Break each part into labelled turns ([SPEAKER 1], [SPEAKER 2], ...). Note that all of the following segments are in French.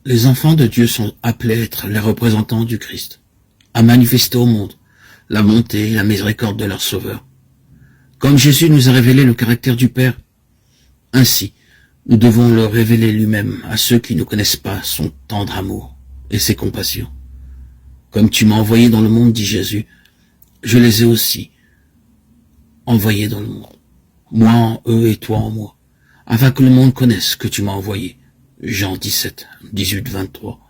[SPEAKER 1] Les enfants de Dieu sont appelés à être les représentants du Christ, à manifester au monde la bonté et la miséricorde de leur Sauveur. Comme Jésus nous a révélé le caractère du Père, ainsi, nous devons le révéler lui-même à ceux qui ne connaissent pas son tendre amour et ses compassions. Comme tu m'as envoyé dans le monde, dit Jésus, je les ai aussi envoyés dans le monde. Moi en eux et toi en moi, afin que le monde connaisse que tu m'as envoyé. Jean 17, 18, 23.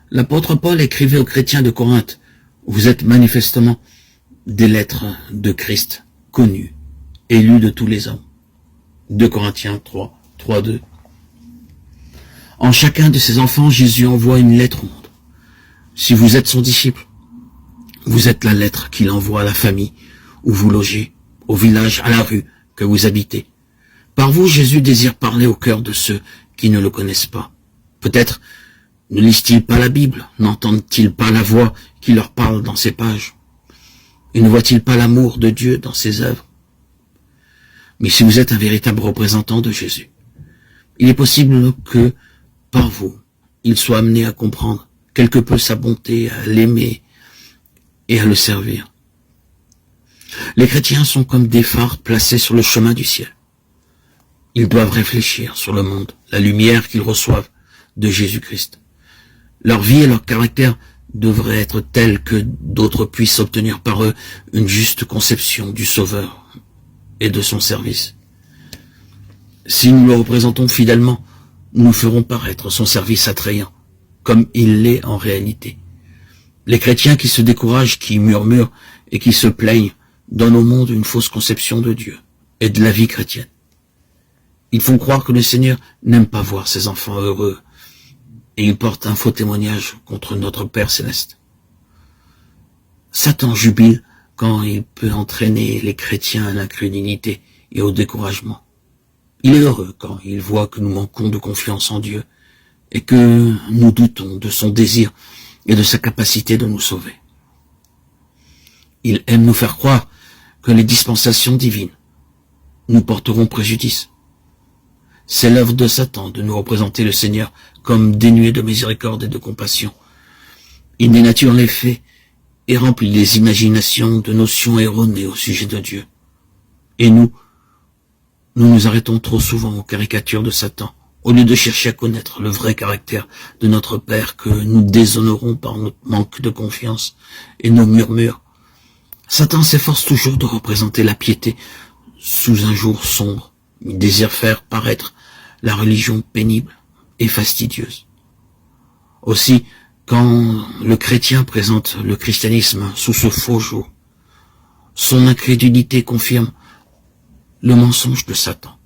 [SPEAKER 1] L'apôtre Paul écrivait aux chrétiens de Corinthe, vous êtes manifestement des lettres de Christ, connues, élues de tous les hommes. 2 Corinthiens 3, 3, 2. En chacun de ses enfants, Jésus envoie une lettre au monde. Si vous êtes son disciple, vous êtes la lettre qu'il envoie à la famille où vous logez, au village, à la rue que vous habitez. Par vous, Jésus désire parler au cœur de ceux qui ne le connaissent pas. Peut-être ne lisent-ils pas la Bible, n'entendent-ils pas la voix qui leur parle dans ces pages, et ne voient-ils pas l'amour de Dieu dans ses œuvres. Mais si vous êtes un véritable représentant de Jésus, il est possible que, par vous, il soit amené à comprendre quelque peu sa bonté, à l'aimer et à le servir. Les chrétiens sont comme des phares placés sur le chemin du ciel. Ils doivent réfléchir sur le monde, la lumière qu'ils reçoivent de Jésus-Christ. Leur vie et leur caractère devraient être tels que d'autres puissent obtenir par eux une juste conception du Sauveur et de son service. Si nous le représentons fidèlement, nous ferons paraître son service attrayant, comme il l'est en réalité. Les chrétiens qui se découragent, qui murmurent et qui se plaignent donnent au monde une fausse conception de Dieu et de la vie chrétienne. Ils font croire que le Seigneur n'aime pas voir ses enfants heureux et ils portent un faux témoignage contre notre Père Céleste. Satan jubile quand il peut entraîner les chrétiens à l'incrédulité et au découragement. Il est heureux quand il voit que nous manquons de confiance en Dieu et que nous doutons de son désir et de sa capacité de nous sauver. Il aime nous faire croire que les dispensations divines nous porteront préjudice. C'est l'œuvre de Satan de nous représenter le Seigneur comme dénué de miséricorde et de compassion. Il dénature les faits et remplit les imaginations de notions erronées au sujet de Dieu. Et nous nous arrêtons trop souvent aux caricatures de Satan, au lieu de chercher à connaître le vrai caractère de notre Père que nous déshonorons par notre manque de confiance et nos murmures. Satan s'efforce toujours de représenter la piété sous un jour sombre. Il désire faire paraître la religion pénible et fastidieuse. Aussi, quand le chrétien présente le christianisme sous ce faux jour, son incrédulité confirme le mensonge de Satan.